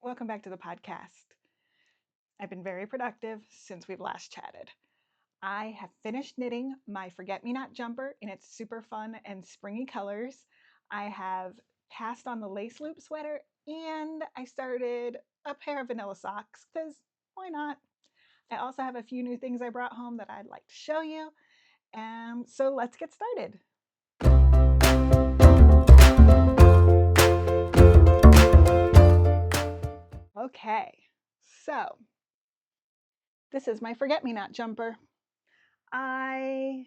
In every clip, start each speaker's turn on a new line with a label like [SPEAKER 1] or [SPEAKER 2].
[SPEAKER 1] Welcome back to the podcast. I've been very productive since we've last chatted. I have finished knitting my Forget Me Not jumper in its super fun and springy colors. I have cast on the lace loop sweater and I started a pair of vanilla socks because why not? I also have a few new things I brought home that I'd like to show you. So let's get started. Okay, so this is my Forget Me Not jumper. I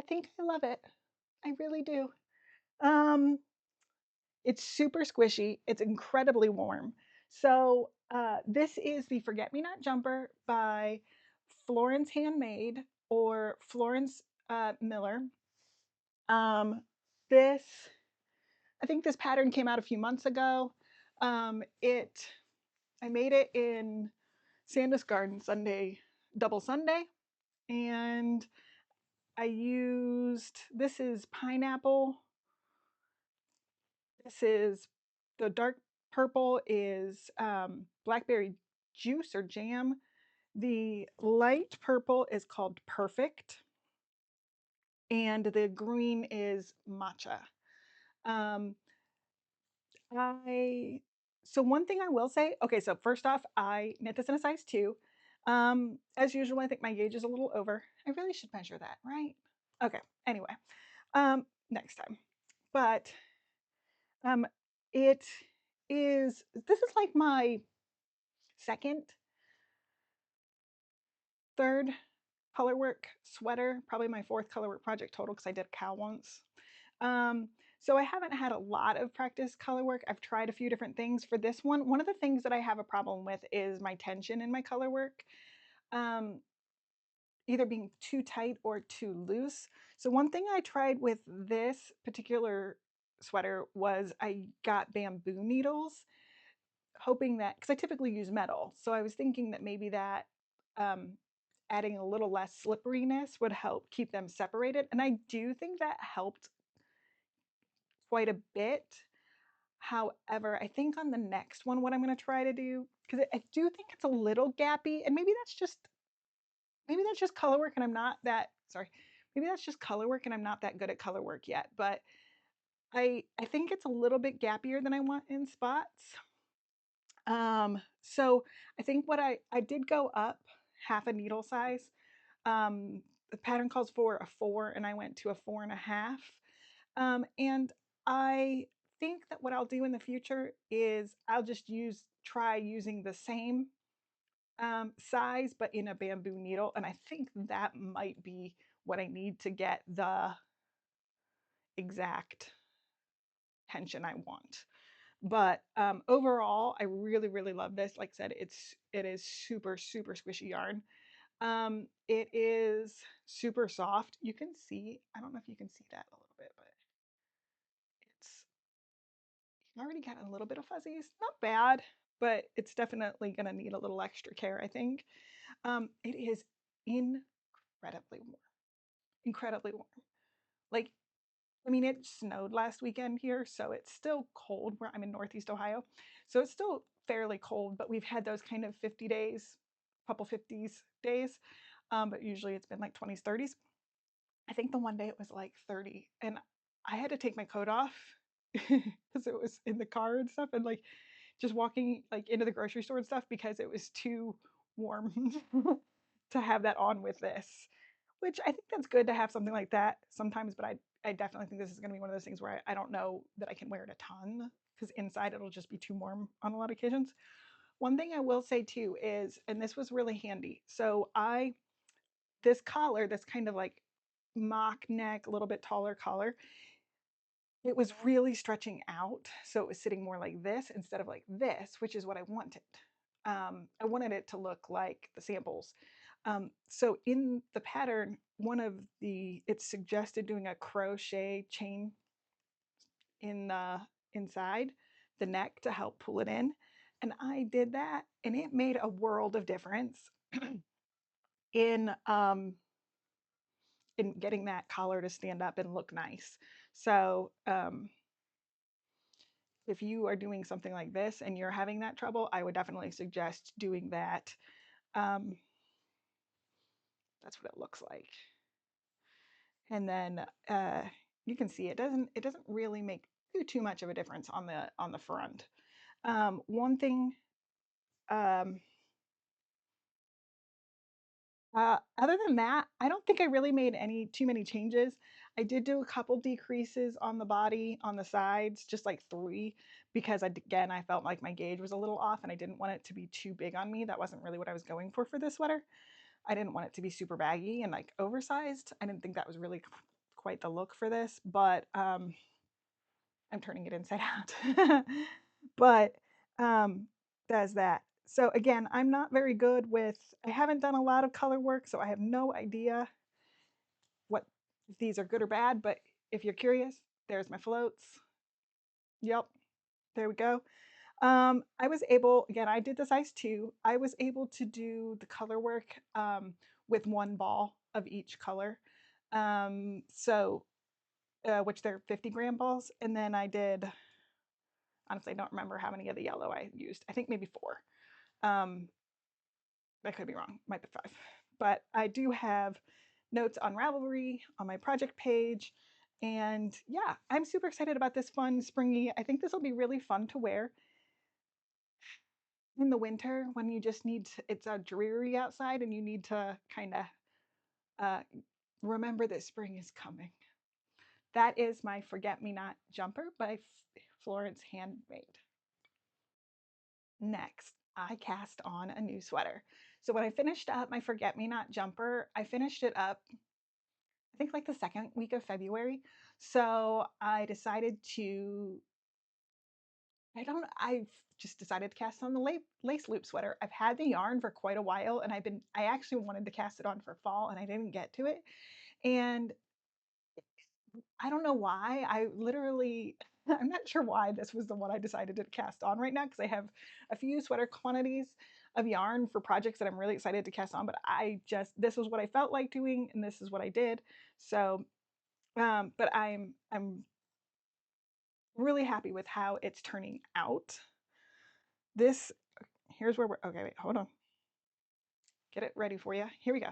[SPEAKER 1] think I love it. I really do. Um, it's super squishy. It's incredibly warm. So this is the Forget Me Not jumper by Florence Handmade or Florence Miller. This I think this pattern came out a few months ago. I made it in Sandus Garden Sunday, double Sunday, and I used this is pineapple. This is the dark purple is blackberry juice or jam. The light purple is called Perfect, and the green is matcha. Um, I so one thing I will say, okay, so first off, I knit this in a size 2. As usual, I think my gauge is a little over. I really should measure that, right? Okay, anyway, next time. But um, it this is like my second, third colorwork sweater, probably my fourth colorwork project total because I did a cow once. Um, so I haven't had a lot of practice colorwork. I've tried a few different things for this one. One of the things that I have a problem with is my tension in my colorwork, um, either being too tight or too loose. So one thing I tried with this particular sweater was I got bamboo needles, hoping that because I typically use metal, so I was thinking that maybe that um, adding a little less slipperiness would help keep them separated, and I do think that helped quite a bit. However, I think on the next one, what I'm going to try to do, because I do think it's a little gappy, and maybe that's just color work, and I'm not that sorry. Maybe that's just color work, and I'm not that good at color work yet. But I think it's a little bit gappier than I want in spots. So I think what I did go up half a needle size. The pattern calls for a 4, and I went to a 4.5. And I think that what I'll do in the future is I'll just try using the same size, but in a bamboo needle. And I think that might be what I need to get the exact tension I want. But overall, I really, really love this. Like I said, it is super, super squishy yarn. It is super soft. You can see, I don't know if you can see that a little bit, but it's already got a little bit of fuzzies. Not bad, but it's definitely going to need a little extra care, I think. It is incredibly warm. Incredibly warm. Like, I mean, it snowed last weekend here, so it's still cold where I'm in Northeast Ohio. So it's still fairly cold, but we've had those kind of 50 days, couple 50s days. But usually it's been like 20s, 30s. I think the one day it was like 30, and I had to take my coat off because it was in the car and stuff, and like just walking like into the grocery store and stuff because it was too warm to have that on with this. Which I think that's good to have something like that sometimes, but I definitely think this is going to be one of those things where I don't know that I can wear it a ton because inside it'll just be too warm on a lot of occasions. One thing I will say too is, and this was really handy. So this collar, this kind of like mock neck, a little bit taller collar, it was really stretching out. So it was sitting more like this instead of like this, which is what I wanted. I wanted it to look like the samples. So in the pattern, it suggested doing a crochet chain in the inside the neck to help pull it in. And I did that, and it made a world of difference in in getting that collar to stand up and look nice. So if you are doing something like this and you're having that trouble, I would definitely suggest doing that. Um, that's what it looks like. And then you can see it doesn't really make too much of a difference on the front. One thing, um, other than that, I don't think I really made too many changes. I did do a couple decreases on the body, on the sides, just like 3, because again, I felt like my gauge was a little off and I didn't want it to be too big on me. That wasn't really what I was going for this sweater. I didn't want it to be super baggy and like oversized. I didn't think that was really quite the look for this, but I'm turning it inside out. But does that. So again, I'm not very good with, I haven't done a lot of color work, so I have no idea what if these are good or bad, but if you're curious, there's my floats. Yep, there we go. I was able, again, I did the size 2. I was able to do the color work with 1 ball of each color. So, which they're 50-gram balls. And then I did, honestly, I don't remember how many of the yellow I used. I think maybe 4. Um, I could be wrong, might be 5. But I do have notes on Ravelry on my project page. And yeah, I'm super excited about this fun, springy. I think this will be really fun to wear in the winter when you just need to, it's dreary outside and you need to kind of uh, remember that spring is coming. That is my Forget Me Not jumper by Florence Handmade. Next, I cast on a new sweater. So when I finished up my Forget Me Not jumper, I finished it up, I think like the 2nd week of February. So I decided to, I've just decided to cast on the lace loop sweater. I've had the yarn for quite a while and I actually wanted to cast it on for fall and I didn't get to it. And I don't know why. I literally, I'm not sure why this was the one I decided to cast on right now because I have a few sweater quantities of yarn for projects that I'm really excited to cast on, but this was what I felt like doing and this is what I did. So, but I'm really happy with how it's turning out. This, here's where we're, okay, wait, hold on. Get it ready for you. Here we go.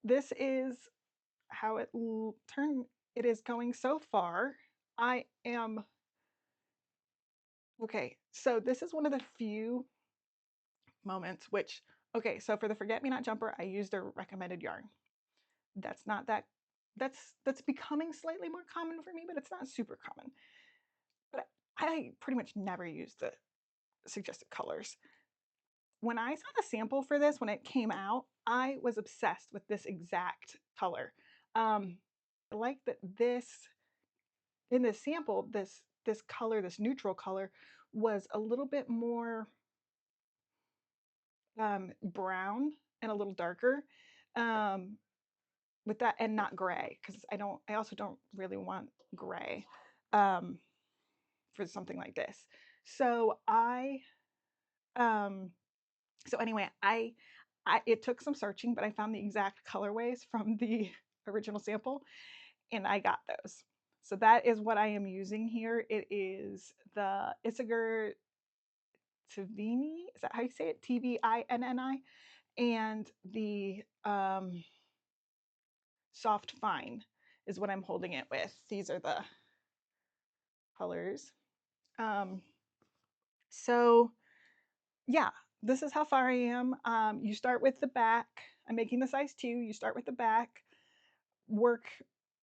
[SPEAKER 1] This is how it is going so far. I am Okay, so this is one of the few moments which, okay, so for the Forget Me Not jumper, I used a recommended yarn. That's not that, that's becoming slightly more common for me, but it's not super common. But I pretty much never use the suggested colors. When I saw the sample for this, when it came out, I was obsessed with this exact color. I like that in this sample, this color, this neutral color, was a little bit more brown and a little darker um, with that, and not gray because I also don't really want gray um, for something like this. So um, so anyway, it took some searching, but I found the exact colorways from the original sample and I got those. So that is what I am using here. It is the Isager Tivini, is that how you say it? Tvinni, and the Soft Fine is what I'm holding it with. These are the colors. Um, so yeah, this is how far I am. You start with the back. I'm making the size 2. You start with the back, work,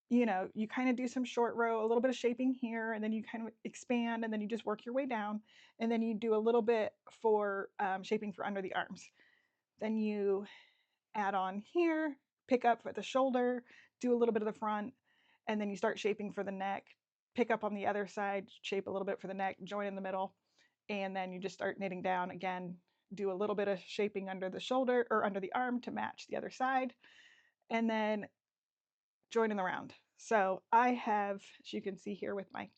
[SPEAKER 1] you kind of do some short row, a little bit of shaping here, and then you kind of expand, and then you just work your way down, and then you do a little bit for shaping for under the arms. Then you add on here, pick up at the shoulder, do a little bit of the front, and then you start shaping for the neck, pick up on the other side, shape a little bit for the neck, join in the middle, and then you just start knitting down again, do a little bit of shaping under the shoulder or under the arm to match the other side, and then join in the round. So I have, as you can see here with my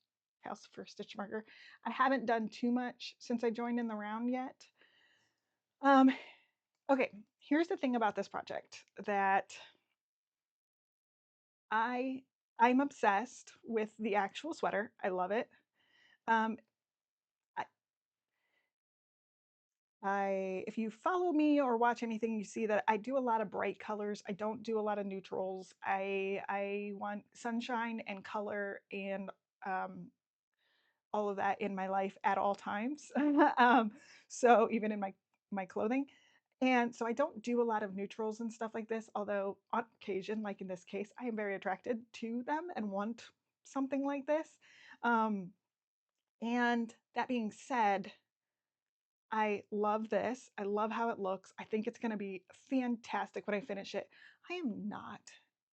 [SPEAKER 1] house for stitch marker, I haven't done too much since I joined in the round yet. Okay, here's the thing about this project that I'm obsessed with the actual sweater. I love it. Um, if you follow me or watch anything, you see that I do a lot of bright colors. I don't do a lot of neutrals. I want sunshine and color and um, all of that in my life at all times. So even in my clothing. And so I don't do a lot of neutrals and stuff like this, although on occasion, like in this case, I am very attracted to them and want something like this. Um, and that being said, I love this. I love how it looks. I think it's going to be fantastic when I finish it. I am not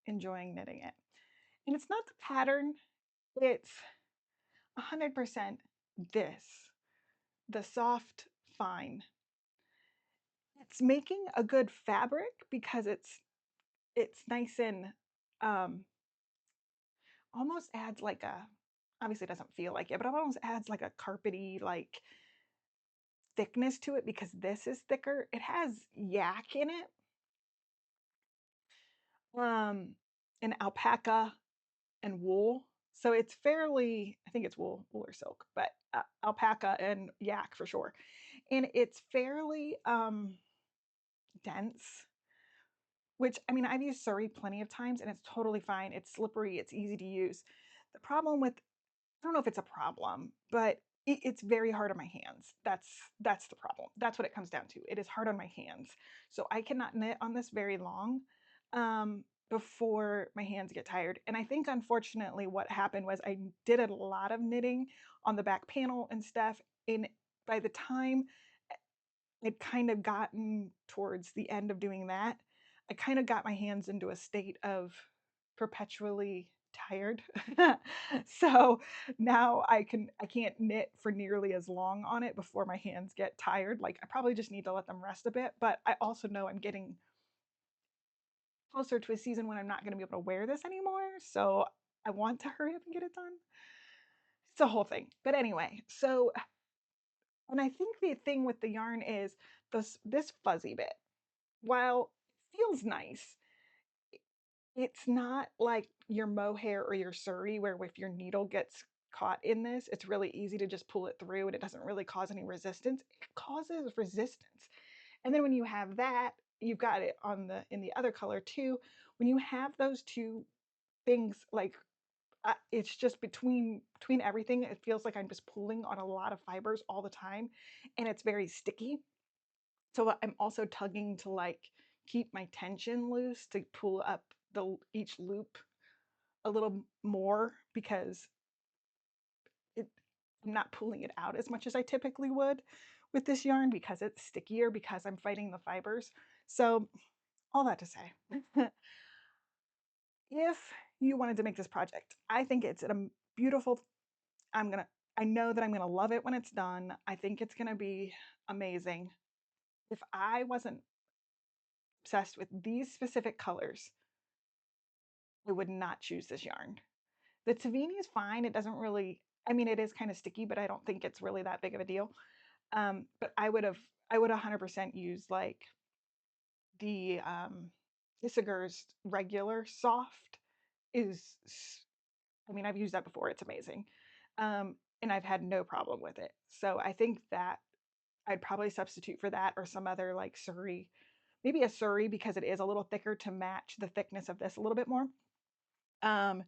[SPEAKER 1] enjoying knitting it. And it's not the pattern, it's 100% this, the soft fine. It's making a good fabric because it's nice and um, almost adds like a, obviously it doesn't feel like it, but it almost adds like a carpety like thickness to it because this is thicker. It has yak in it, and alpaca and wool. So it's fairly, I think it's wool or silk, but alpaca and yak for sure. And it's fairly dense, which I mean, I've used Surrey plenty of times and it's totally fine. It's slippery, it's easy to use. The problem with, I don't know if it's a problem, but it's very hard on my hands. That's the problem. That's what it comes down to. It is hard on my hands. So I cannot knit on this very long before my hands get tired. And I think unfortunately what happened was I did a lot of knitting on the back panel and stuff. And by the time I'd kind of gotten towards the end of doing that, I kind of got my hands into a state of perpetually tired. So now I can't knit for nearly as long on it before my hands get tired. Like I probably just need to let them rest a bit, but I also know I'm getting closer to a season when I'm not going to be able to wear this anymore. So I want to hurry up and get it done. It's a whole thing. But anyway, so and I think the thing with the yarn is this fuzzy bit. While it feels nice, it's not like your mohair or your Surrey where if your needle gets caught in this, it's really easy to just pull it through and it doesn't really cause any resistance. It causes resistance. And then when you have that, you've got it on the in the other color too. When you have those two things like it's just between everything, it feels like I'm just pulling on a lot of fibers all the time and it's very sticky. So I'm also tugging to like keep my tension loose to pull up the each loop a little more because it, I'm not pulling it out as much as I typically would with this yarn because it's stickier because I'm fighting the fibers. So all that to say, if you wanted to make this project, I think it's a beautiful, I'm gonna, I know that I'm gonna love it when it's done. I think it's gonna be amazing. If I wasn't obsessed with these specific colors, I would not choose this yarn. The Tavini is fine. It doesn't really, I mean, it is kind of sticky, but I don't think it's really that big of a deal. But I would 100% use like the Issager's regular soft is, I mean, I've used that before. It's amazing. And I've had no problem with it. So I think that I'd probably substitute for that or some other like Surrey, maybe a Surrey because it is a little thicker to match the thickness of this a little bit more. Um,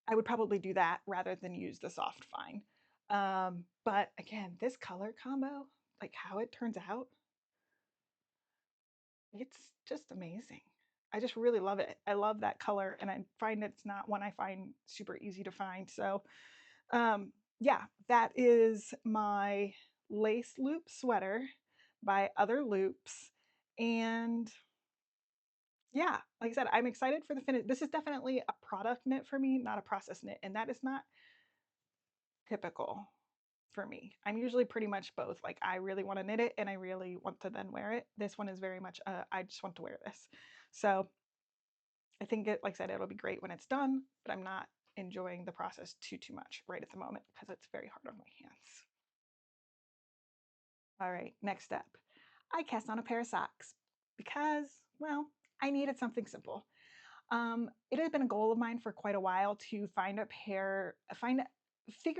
[SPEAKER 1] I would probably do that rather than use the soft fine. But again, this color combo, like how it turns out, it's just amazing. I just really love it. I love that color, and I find it's not one I find super easy to find. So, yeah, that is my lace loop sweater by Other Loops. And yeah, like I said, I'm excited for the finish. This is definitely a product knit for me, not a process knit. And that is not typical for me. I'm usually pretty much both. Like I really want to knit it and I really want to then wear it. This one is very much I just want to wear this. So I think it, like I said, it'll be great when it's done, but I'm not enjoying the process too much right at the moment because it's very hard on my hands. All right, next step. I cast on a pair of socks because, well, I needed something simple. It has been a goal of mine for quite a while to figure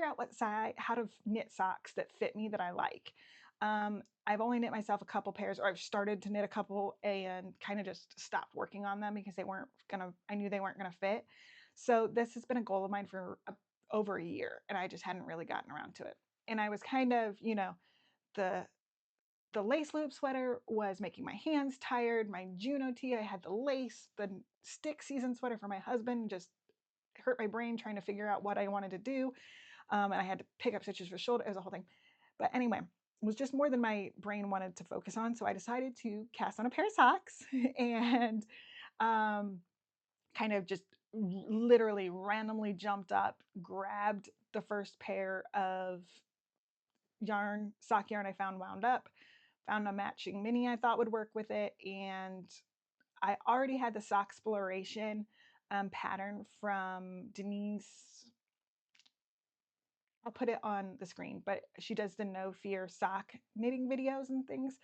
[SPEAKER 1] out what size, how to knit socks that fit me that I like. I've only knit myself a couple pairs, or I've started to knit a couple and kind of just stopped working on them because I knew they weren't gonna fit. So this has been a goal of mine for over a year, and I just hadn't really gotten around to it. And I was kind of, the the lace loop sweater was making my hands tired. My Juno tee, I had the lace, the stick season sweater for my husband just hurt my brain trying to figure out what I wanted to do. And I had to pick up stitches for shoulder. It was a whole thing. But anyway, it was just more than my brain wanted to focus on. So I decided to cast on a pair of socks and um, kind of just literally randomly jumped up, grabbed the first pair of sock yarn I found wound up, found a matching mini I thought would work with it, and I already had the Soxploration pattern from Denise. I'll put it on the screen, but she does the No Fear sock knitting videos and things.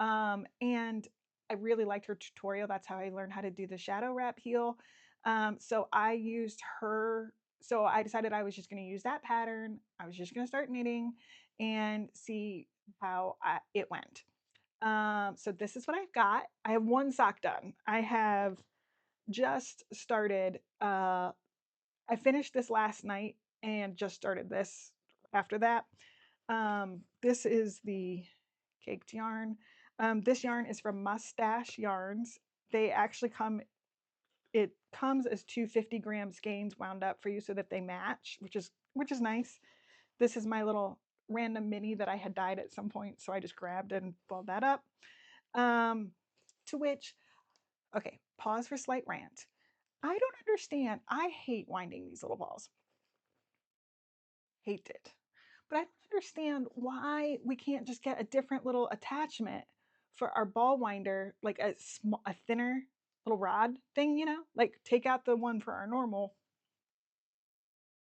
[SPEAKER 1] And I really liked her tutorial. That's how I learned how to do the shadow wrap heel. So I used her. So I decided I was just going to use that pattern. I was just going to start knitting and see how it went. So this is what I've got. I have one sock done. I have just started I finished this last night and just started this after that. This is the caked yarn. This yarn is from Mustache Yarns. They actually it comes as 250-gram skeins wound up for you so that they match, which is nice. This is my little random mini that I had dyed at some point, so I just grabbed and balled that up. To which, okay, pause for slight rant. I don't understand. I hate winding these little balls. Hate it. But I don't understand why we can't just get a different little attachment for our ball winder, like a thinner little rod thing, like take out the one for our normal,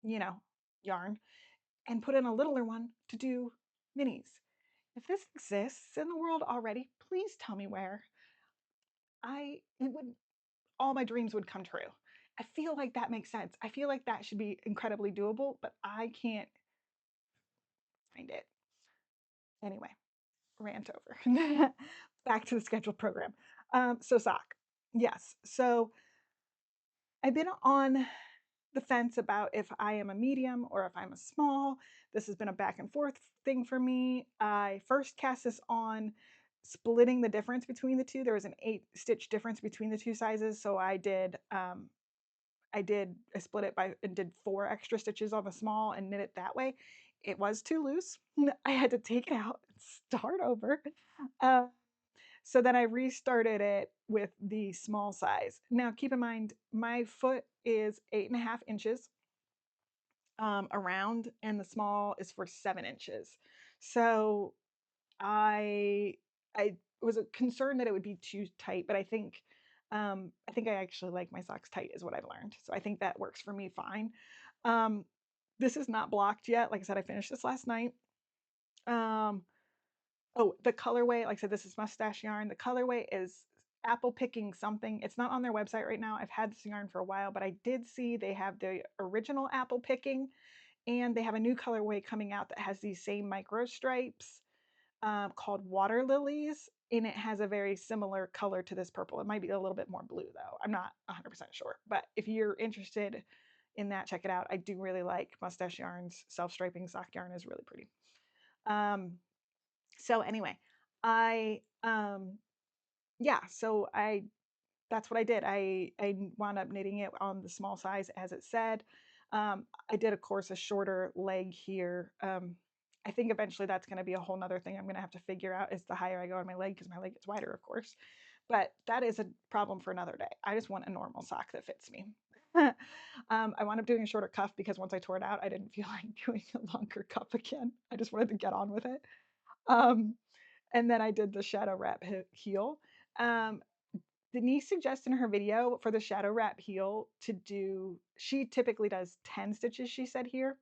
[SPEAKER 1] you know, yarn and put in a littler one to do minis. If this exists in the world already, please tell me where. It would, all my dreams would come true. I feel like that makes sense. I feel like that should be incredibly doable, but I can't find it. Anyway, rant over. Back to the scheduled program. So sock. Yes. So I've been on the fence about if I am a medium or if I'm a small. This has been a back and forth thing for me. I first cast this on splitting the difference between the two. There was an 8-stitch difference between the two sizes. So I split it by and did 4 extra stitches on the small and knit it that way. It was too loose. I had to take it out and start over. Uh, so then I restarted it with the small size. Now keep in mind, my foot is 8.5 inches around, and the small is for 7 inches. So I I was concerned that it would be too tight, but I think I actually like my socks tight is what I've learned. So I think that works for me fine. Um, this is not blocked yet. Like I said, I finished this last night. Oh, the colorway, like I said, this is mustache yarn. The colorway is apple picking something. It's not on their website right now. I've had this yarn for a while, but I did see they have the original apple picking and they have a new colorway coming out that has these same micro stripes called water lilies. And it has a very similar color to this purple. It might be a little bit more blue though. I'm not 100% sure. But if you're interested in that, check it out. I do really like Mustache Yarn's self-striping sock yarn is really pretty. So anyway, I yeah, so I that's what I did. I wound up knitting it on the small size as it said. I did, of course, a shorter leg here. I think eventually that's going to be a whole nother thing I'm going to have to figure out is the higher I go on my leg because my leg gets wider, of course. But that is a problem for another day. I just want a normal sock that fits me. I wound up doing a shorter cuff because once I tore it out, I didn't feel like doing a longer cuff again. I just wanted to get on with it. Um, and then I did the shadow wrap heel. Um, Denise suggests in her video for the shadow wrap heel she typically does 10 stitches, she said here,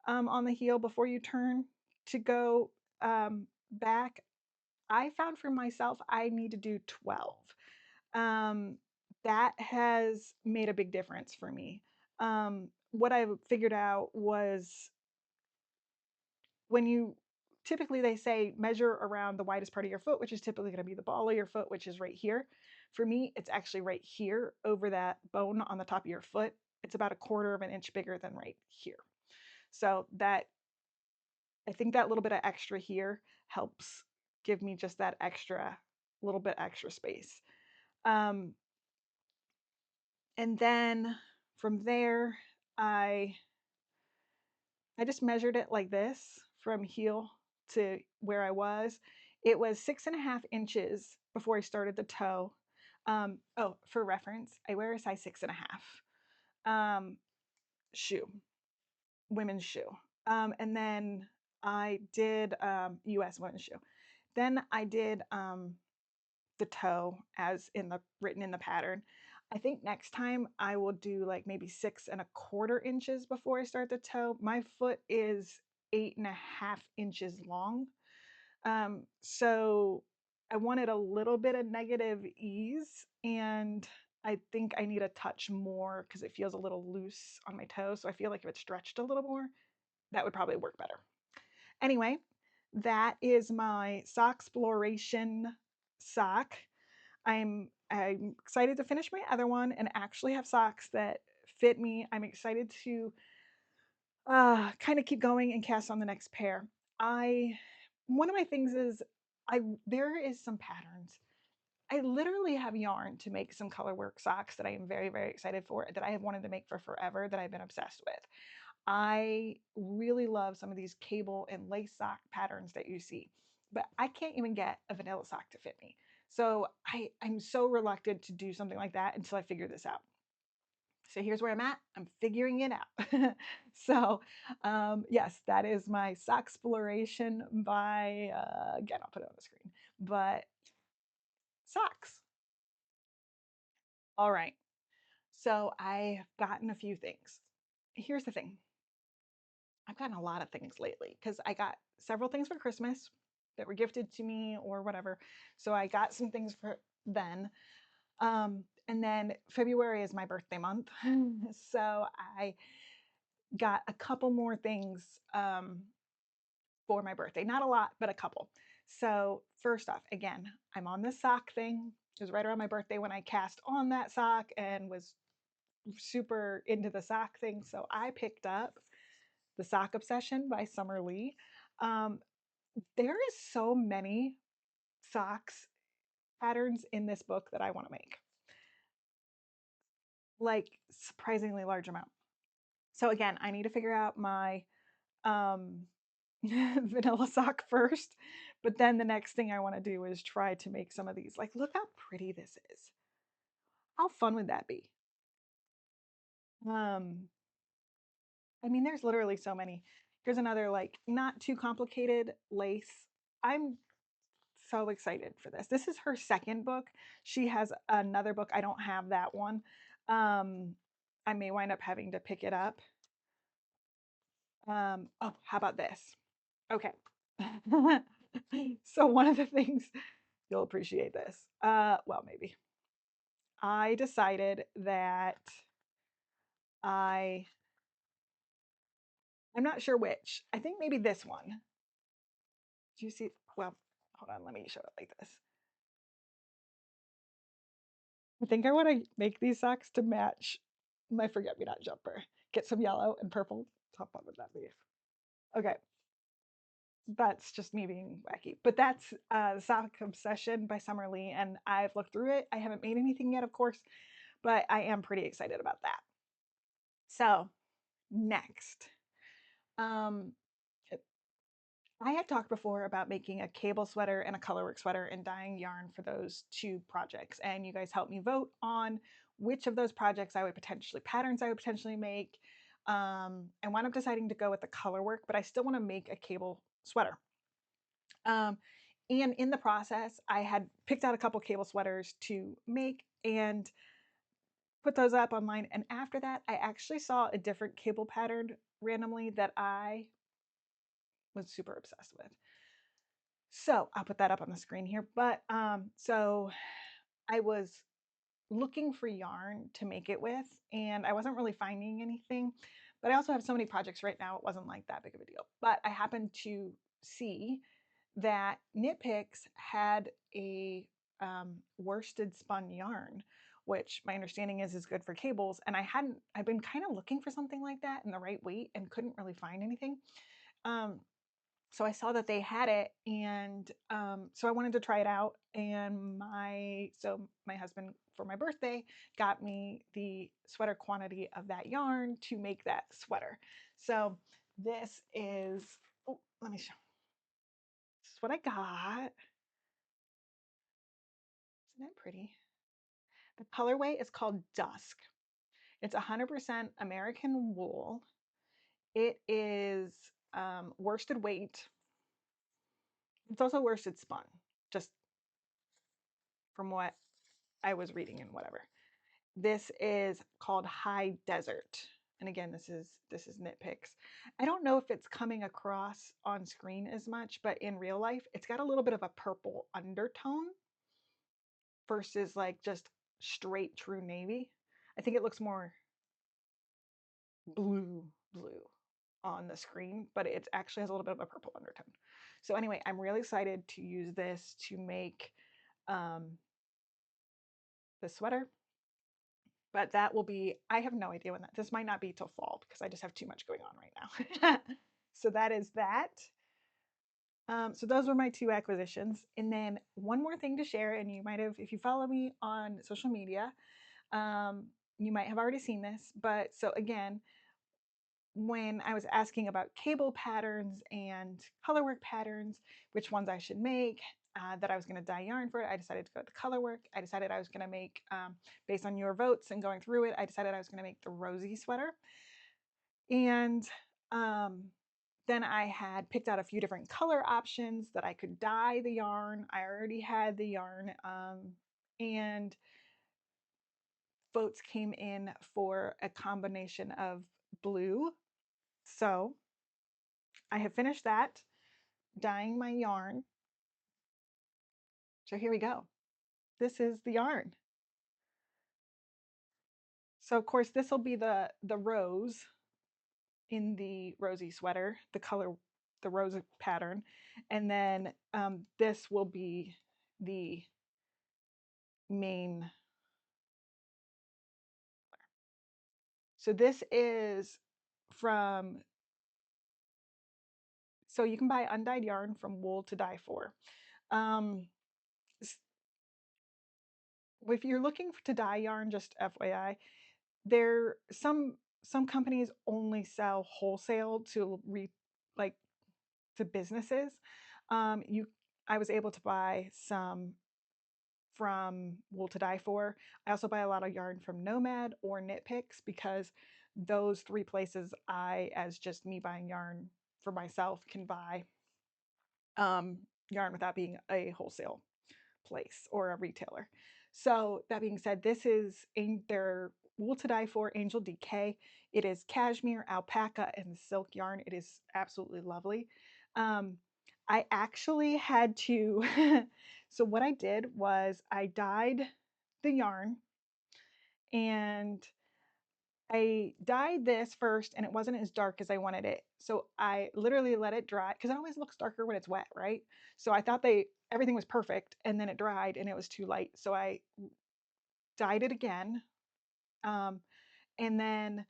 [SPEAKER 1] on the heel before you turn to go back. I found for myself, I need to do 12. Um, that has made a big difference for me. What I figured out was when you typically they say measure around the widest part of your foot, which is typically going to be the ball of your foot, which is right here. For me, it's actually right here over that bone on the top of your foot. It's about a quarter of an inch bigger than right here. So that, I think that little bit of extra here helps give me just that extra, little bit extra space. And then from there, I just measured it like this from heel to where I was. It was 6.5 inches before I started the toe. Oh, for reference, I wear a size 6.5 shoe, women's shoe. And then I did US women's shoe. Then I did the toe as in the written in the pattern. I think next time I will do like maybe 6.25 inches before I start the toe. My foot is 8.5 inches long. So I wanted a little bit of negative ease, and I think I need a touch more because it feels a little loose on my toe. So I feel like if it stretched a little more, that would probably work better. Anyway, that is my Soxploration sock. I'm excited to finish my other one and actually have socks that fit me. I'm excited to kind of keep going and cast on the next pair. One of my things is there is some patterns. I literally have yarn to make some color work socks that I am very, very excited for, that I have wanted to make for forever, that I've been obsessed with. I really love some of these cable and lace sock patterns that you see, but I can't even get a vanilla sock to fit me. So I'm so reluctant to do something like that until I figure this out. So here's where I'm at. I'm figuring it out. So yes, that is my Soxploration by, again, I'll put it on the screen, but socks. All right. So I've gotten a few things. Here's the thing. I've gotten a lot of things lately because I got several things for Christmas that were gifted to me or whatever. So I got some things for then. And then February is my birthday month. So I got a couple more things for my birthday. Not a lot, but a couple. So first off, again, I'm on this sock thing. It was right around my birthday when I cast on that sock and was super into the sock thing. So I picked up The Sock Obsession by Summer Lee. There is so many socks patterns in this book that I want to make. Like surprisingly large amount. So again, I need to figure out my vanilla sock first, but then the next thing I want to do is try to make some of these. Like, look how pretty this is. How fun would that be? I mean, there's literally so many. Here's another like not too complicated lace. I'm so excited for this. This is her second book. She has another book. I don't have that one. I may wind up having to pick it up. Oh, how about this? Okay. So one of the things, you'll appreciate this. Well, maybe. I decided that I I'm not sure which. I think maybe this one. Do you see? Well, hold on, let me show it like this. I think I want to make these socks to match my forget-me-not jumper. Get some yellow and purple. How fun would that be? Okay, that's just me being wacky. But that's Sock Obsession by Summer Lee, and I've looked through it. I haven't made anything yet, of course, but I am pretty excited about that. So next, um, I had talked before about making a cable sweater and a colorwork sweater and dyeing yarn for those two projects. And you guys helped me vote on which of those projects I would potentially, patterns I would potentially make. And wound up deciding to go with the colorwork, but I still want to make a cable sweater. And in the process, I had picked out a couple cable sweaters to make and put those up online. And after that, I actually saw a different cable pattern randomly that I was super obsessed with. So I'll put that up on the screen here. But so I was looking for yarn to make it with, and I wasn't really finding anything. But I also have so many projects right now, it wasn't like that big of a deal. But I happened to see that Knit Picks had a worsted spun yarn, which my understanding is good for cables. And I've been kind of looking for something like that in the right weight and couldn't really find anything. So I saw that they had it, and so I wanted to try it out. And my husband, for my birthday, got me the sweater quantity of that yarn to make that sweater. So this is, oh, let me show. This is what I got. Isn't that pretty? The colorway is called Dusk. It's 100% American wool. It is worsted weight. It's also worsted spun, just from what I was reading and whatever. This is called High Desert. And again, this is Knit Picks. I don't know if it's coming across on screen as much, but in real life, it's got a little bit of a purple undertone versus like just straight true navy. I think it looks more blue on the screen, but it actually has a little bit of a purple undertone. So anyway, I'm really excited to use this to make the sweater. But that will be, I have no idea when this might not be till fall because I just have too much going on right now. So that is that. So those were my 2 acquisitions. And then one more thing to share, and you might have, if you follow me on social media, you might have already seen this. But so again, when I was asking about cable patterns and colorwork patterns, which ones I should make, that I was going to dye yarn for it, I decided to go with the colorwork. I decided I was going to make, based on your votes and going through it, I decided I was going to make the rosy sweater. And then I had picked out a few different color options that I could dye the yarn. I already had the yarn, and votes came in for a combination of blue. So I have finished that, dyeing my yarn. So here we go. This is the yarn. So of course this will be the rose in the rosy sweater, the color, the rose pattern. And then this will be the main. So this is from, so you can buy undyed yarn from Wool to Dye For. If you're looking to dye yarn, just FYI, some companies only sell wholesale to to businesses. I was able to buy some from Wool to Dye For. I also buy a lot of yarn from Nomad or Knit Picks because those 3 places I, as just me buying yarn for myself, can buy yarn without being a wholesale place or a retailer. So that being said, this is their Wool to Dye For Angel DK. It is cashmere, alpaca, and silk yarn. It is absolutely lovely. I actually had to, so what I did was I dyed the yarn, and I dyed this first and it wasn't as dark as I wanted it. So I literally let it dry because it always looks darker when it's wet, right? So I thought everything was perfect, and then it dried and it was too light. So I dyed it again. And then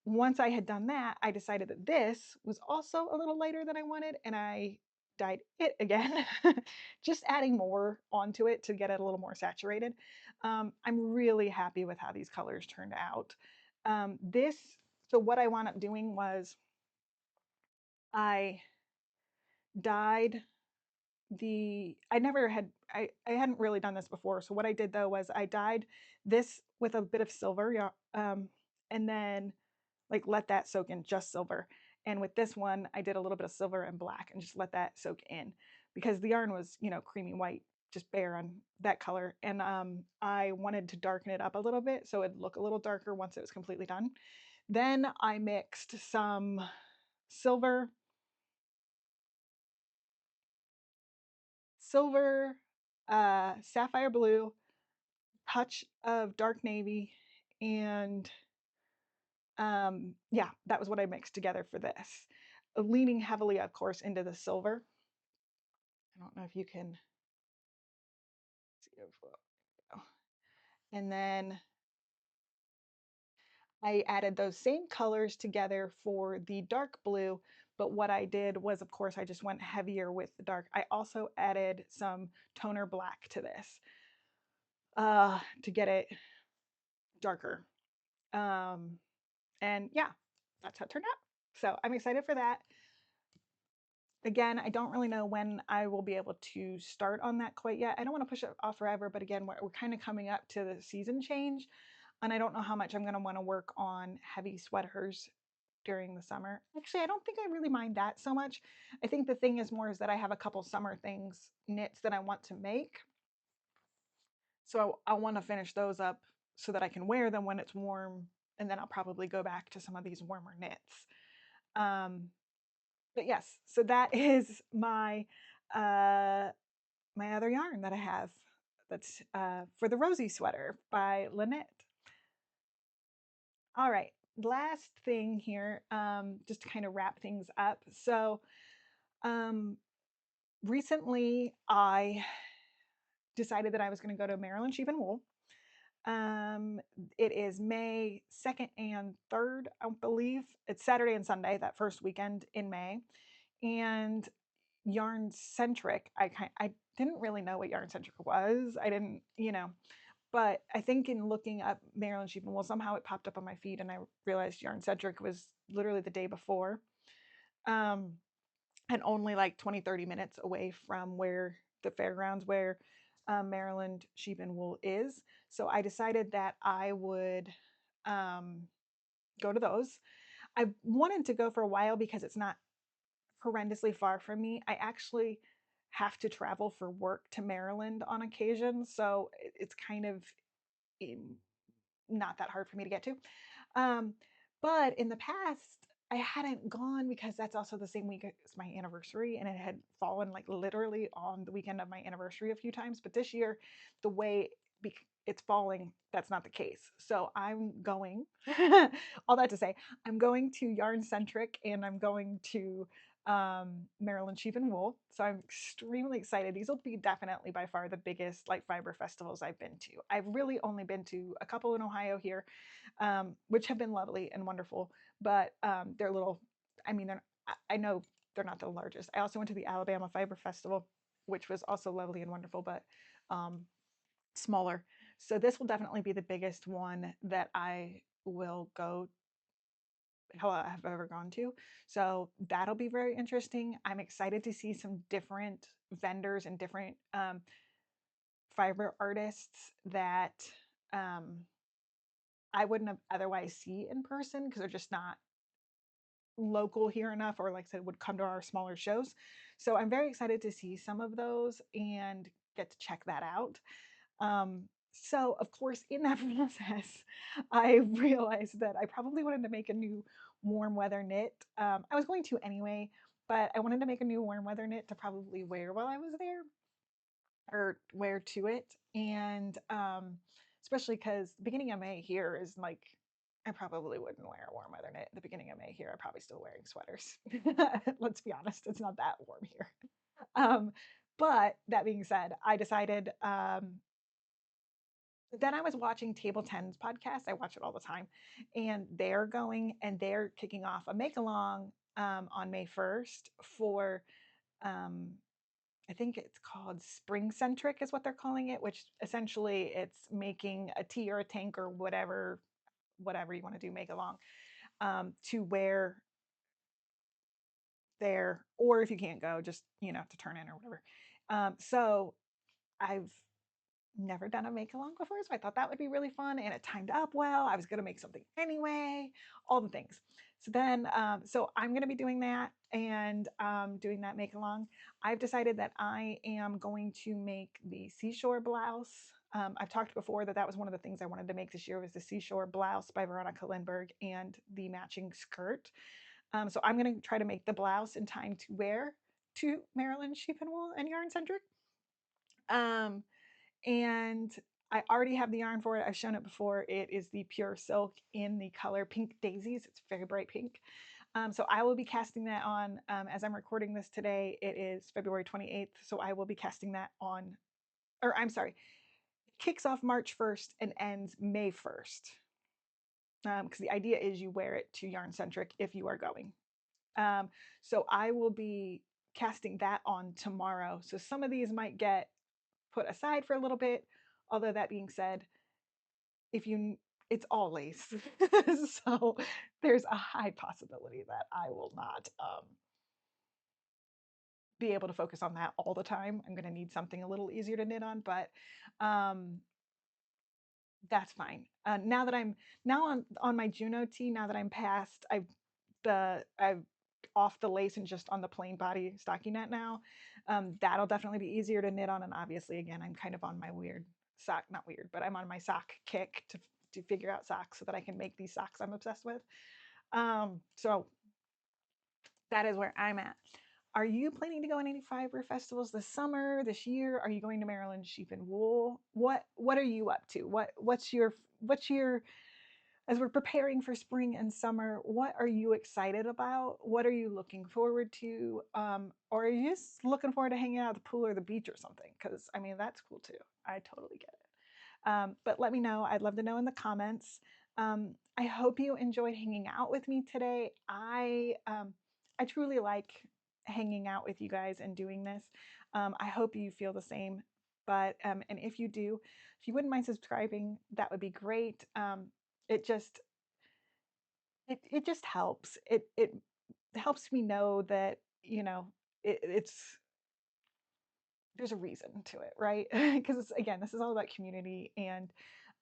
[SPEAKER 1] once I had done that, I decided that this was also a little lighter than I wanted, and I dyed it again, just adding more onto it to get it a little more saturated. I'm really happy with how these colors turned out. So what I wound up doing was I dyed I hadn't really done this before. So what I did though was I dyed this with a bit of silver, and then like let that soak in, just silver. And with this one, I did a little bit of silver and black and just let that soak in because the yarn was, creamy white, just bare on that color. And I wanted to darken it up a little bit so it'd look a little darker once it was completely done. Then I mixed some silver, sapphire blue, touch of dark navy, and yeah, that was what I mixed together for this. leaning heavily, of course, into the silver. I don't know if you can see it. And then I added those same colors together for the dark blue, but what I did was, of course, I just went heavier with the dark. I also added some toner black to this to get it darker. And yeah, that's how it turned out. So I'm excited for that. Again, I don't really know when I will be able to start on that quite yet. I don't want to push it off forever, but again, we're kind of coming up to the season change, and I don't know how much I'm going to want to work on heavy sweaters during the summer. Actually, I don't think I really mind that so much. I think the thing is more is that I have a couple summer things, knits that I want to make. So I want to finish those up so that I can wear them when it's warm, and then I'll probably go back to some of these warmer knits. But yes, so that is my my other yarn that I have. That's for the Rosie sweater by Lynette. All right, last thing here, just to kind of wrap things up. So recently I decided that I was going to go to Maryland Sheep and Wool. It is May 2nd and 3rd, I believe. It's Saturday and Sunday, that first weekend in May. And yarn centric, I didn't really know what yarn centric was. I didn't, but I think in looking up Maryland Sheep and Wool, somehow it popped up on my feed and I realized yarn centric was literally the day before. And only like 20-30 minutes away from where the fairgrounds where Maryland Sheep and Wool is. So I decided that I would go to those. I wanted to go for a while because it's not horrendously far from me. I actually have to travel for work to Maryland on occasion, so it's kind of not that hard for me to get to. But in the past, I hadn't gone because that's also the same week as my anniversary, and it had fallen like literally on the weekend of my anniversary a few times. But this year, the way it's falling, that's not the case. So I'm going, all that to say, I'm going to Yarn Centric and I'm going to Maryland Sheep and Wool. So I'm extremely excited. These will be definitely by far the biggest like fiber festivals I've been to. I've really only been to a couple in Ohio here, which have been lovely and wonderful, but they're little, I mean, I know they're not the largest. I also went to the Alabama Fiber Festival, which was also lovely and wonderful, but smaller. So this will definitely be the biggest one that I will go have ever gone to. So that'll be very interesting. I'm excited to see some different vendors and different fiber artists that I wouldn't have otherwise see in person because they're just not local here enough, or like I said, would come to our smaller shows. So I'm very excited to see some of those and get to check that out. So of course, in that process, I realized that I probably wanted to make a new warm weather knit. I was going to anyway, but I wanted to make a new warm weather knit to probably wear while I was there or wear to it. And especially because the beginning of May here is like, I probably wouldn't wear a warm weather knit. At the beginning of May here, I'm probably still wearing sweaters. Let's be honest, it's not that warm here. But that being said, I decided then I was watching Table 10's podcast. I watch it all the time. And they're going and they're kicking off a make along on May 1st for, I think it's called Spring Centric, is what they're calling it, which essentially it's making a tea or a tank or whatever you want to do, make along to wear there, or if you can't go, just, to turn in or whatever. So I've never done a make along before, so I thought that would be really fun, and it timed up well. I was going to make something anyway, all the things. So then, so I'm going to be doing that and doing that make along. I've decided that I am going to make the seashore blouse. I've talked before that was one of the things I wanted to make this year, was the seashore blouse by Veronica Lindbergh and the matching skirt. So I'm going to try to make the blouse in time to wear to Maryland Sheep and Wool and Yarn Centric. And I already have the yarn for it. I've shown it before. It is the pure silk in the color Pink Daisies. It's very bright pink. So I will be casting that on, as I'm recording this today, it is February 28th. So I will be casting that on, or I'm sorry, kicks off March 1st and ends May 1st. Because the idea is you wear it to Yarn Centric if you are going. So I will be casting that on tomorrow. So some of these might get put aside for a little bit. Although that being said, it's all lace. So there's a high possibility that I will not be able to focus on that all the time. I'm going to need something a little easier to knit on, but that's fine. Now that I'm on my Juno tee, now that I'm past, I've off the lace and just on the plain body stockinette now. That'll definitely be easier to knit on. And obviously, again, I'm kind of on my weird sock, not weird, but I'm on my sock kick to figure out socks so that I can make these socks I'm obsessed with. So that is where I'm at. Are you planning to go on any fiber festivals this summer, this year? Are you going to Maryland Sheep and Wool? What are you up to? What's your as we're preparing for spring and summer, what are you excited about? What are you looking forward to? Or are you just looking forward to hanging out at the pool or the beach or something? Because I mean, that's cool too. I totally get it. But let me know. I'd love to know in the comments. I hope you enjoyed hanging out with me today. I truly like hanging out with you guys and doing this. I hope you feel the same. But and if you do, if you wouldn't mind subscribing, that would be great. It just it just helps. It helps me know that it's there's a reason to it, right? Because again, this is all about community and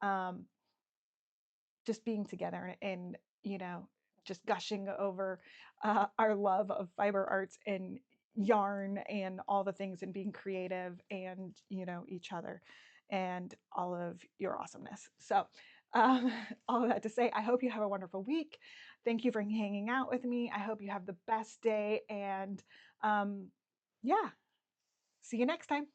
[SPEAKER 1] um, just being together and just gushing over our love of fiber arts and yarn and all the things and being creative and each other and all of your awesomeness. So um, all of that to say, I hope you have a wonderful week. Thank you for hanging out with me. I hope you have the best day, and yeah, see you next time.